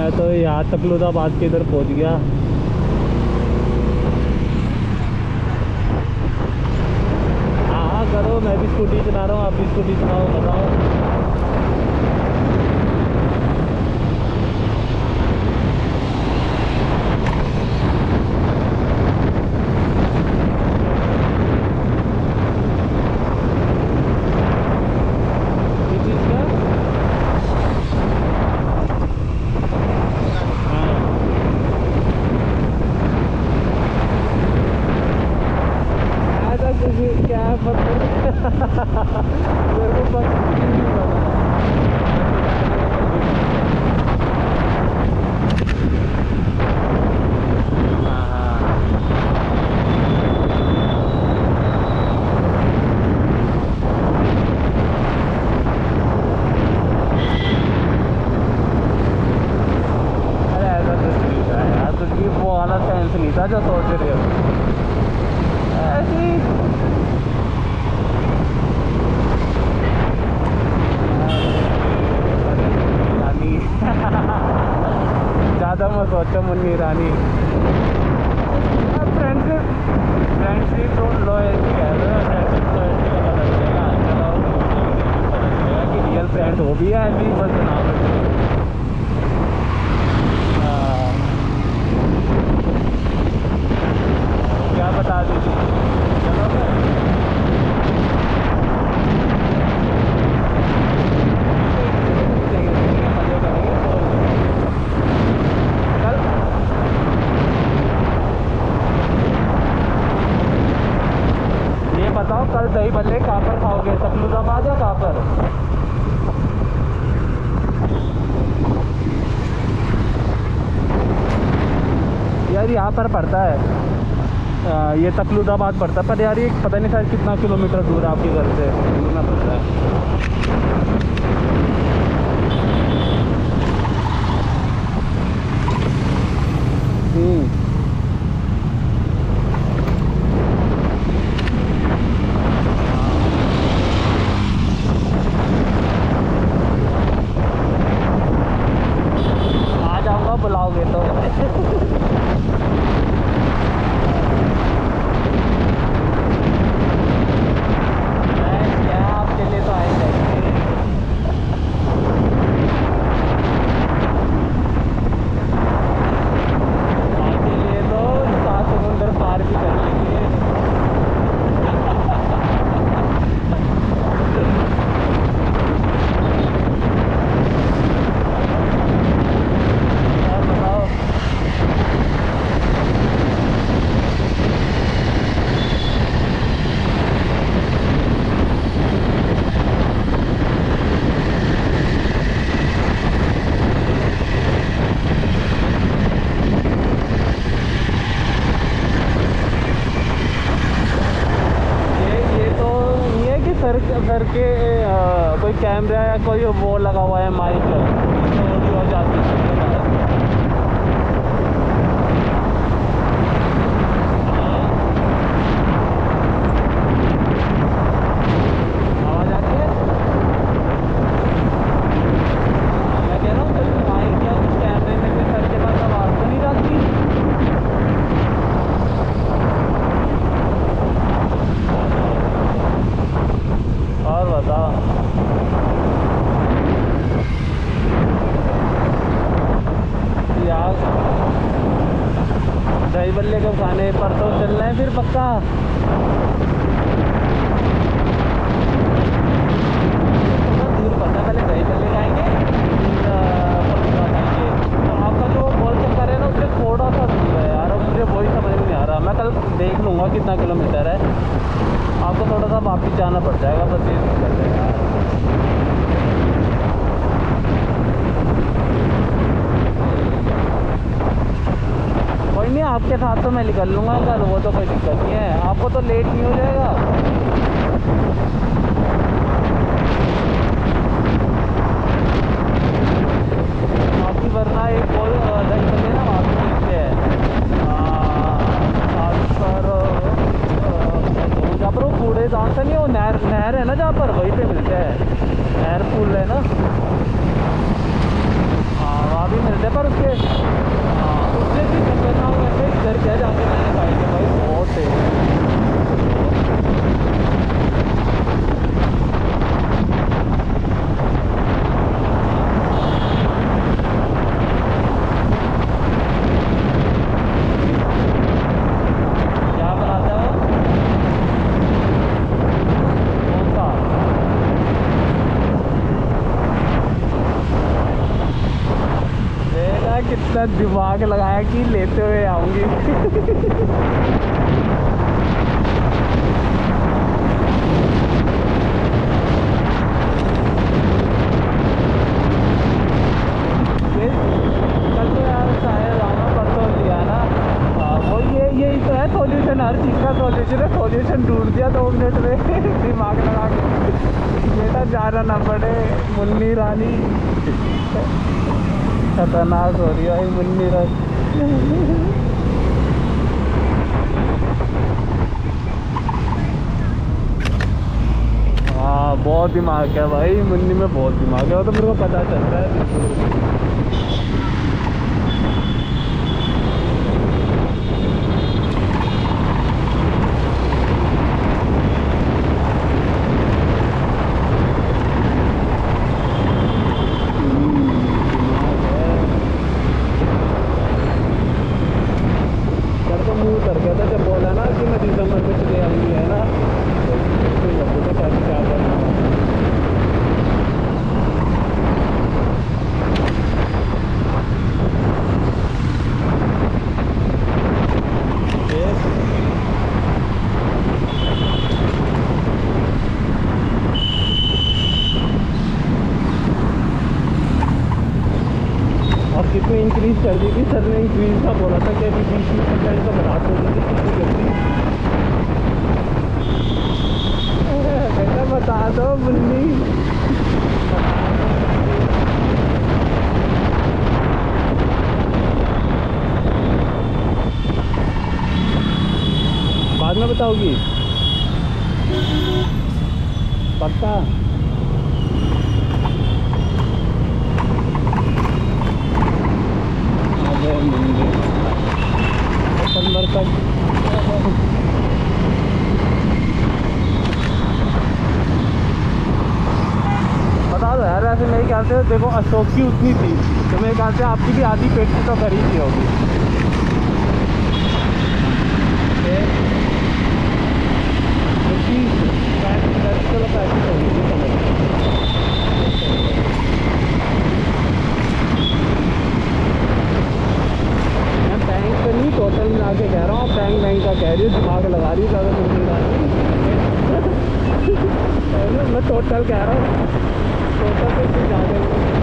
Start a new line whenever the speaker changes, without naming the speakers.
मैं तो यहाँ तकलुदाबाद के इधर पहुँच गया। हाँ करो, मैं भी स्कूटी चला रहा हूँ, आप भी स्कूटी चलाओ, बताओ। क्या मेरे को अरे ऐसा कुछ नहीं था यार, कुछ भी वो वाला सेंस नहीं था जो सोच रहे हो ऐसी। ज़्यादा मत सोचो मुन्नी रानी। फ्रेंडशिप तो लॉयल्टी है, फ्रेंडशिप लॉयल्टी का पता चलेगा। चलो पता चलेगा कि रियल फ्रेंड हो भी है भी, बस नाम क्या बता दीजिए। चलो बताओ कल दही भल्ले कहाँ पर खाओगे, तकलुदाबाद या कहाँ पर? यार यहाँ पर पड़ता है, ये तकलुदाबाद पड़ता है, पर यार ये पता नहीं शायद कितना किलोमीटर दूर है आपके घर से, दूर पड़ता है। आ जाऊँगा बुलाओगे तो। सर के कोई कैमरा या कोई वो लगा हुआ है माइक, ऑडियो जाती है। आवाज़ आती है, मैं कह रहा हूँ कोई माइक या कुछ कैमरे में से सर के पास आवाज़ तो नहीं जाती? और बताओ। यार दही बल्ले कब खाने, परसों चलना है फिर पक्का। दूर पड़ता है, पहले दही बल्ले खाएंगे फिर खाएंगे। तो आपका जो गोल चक्कर है ना उससे थोड़ा सा दूर है यार, मुझे वही समझ में नहीं आ रहा। मैं कल देख लूँगा कितना किलोमीटर है, आपको थोड़ा सा वापस जाना पड़ जाएगा, बस ये दिक्कत है यार। कोई नहीं, आपके साथ तो मैं निकल लूँगा कल, वो तो कोई दिक्कत नहीं है। आपको तो लेट नहीं हो जाएगा? आपकी वरना एक और दही बल्ले ना वहाँ पे मिलते हैं जहाँ पर वो कूड़े दान से नहीं, वो नहर है ना जहाँ पर, वहीं पे मिलते हैं। नहर पुल है ना, हाँ वहाँ भी मिलते हैं, पर उसके उससे भी खतरनाक वैसे इधर क्या जाके मैंने खाई थी भाई, बहुत है। क्या बनाता है वो? कौन सा? देखा कितना दिमाग लगाया कि लेते हुए आऊंगी। कल तो यार शायद आना परसों लिया ना। वो यही तो है सॉल्यूशन, हर चीज़ का सॉल्यूशन है। सॉल्यूशन ढूंढ दिया 2 मिनट में दिमाग लगा के। बेटा जाना ना पड़े। मुन्नी रानी खतरनाक हो रही है भाई, मुन्नी रानी। हाँ बहुत दिमाग है भाई, मुन्नी में बहुत दिमाग है, वो तो मेरे को पता चलता है बिल्कुल। मुँह कर गया था जब बोला ना कि मैं दिसंबर में चले आऊँगी, है ना, तो क्या करना। और कितनी इंक्रीज कर दी थी सर ने? इंक्रीज का बोला था कि अभी 20% का बढ़ा दोगे कितनी जल्दी। बेटा बता दो मुन्नी। बाद में बताओगी पक्का? दिसंबर तक बता दो यार। वैसे मेरे ख्याल से देखो अशोक की उतनी थी, तो मेरे ख्याल से आपकी भी आधी पेटी तो खरीदी होगी। चलो 35 होगी बैंक पे नहीं, टोटल मिला के कह रहा हूँ। बैंक का कह रही हूँ, दिमाग लगा रही ज़्यादा मुश्किल मैं टोटल कह रहा हूँ, टोटल पे ज़्यादा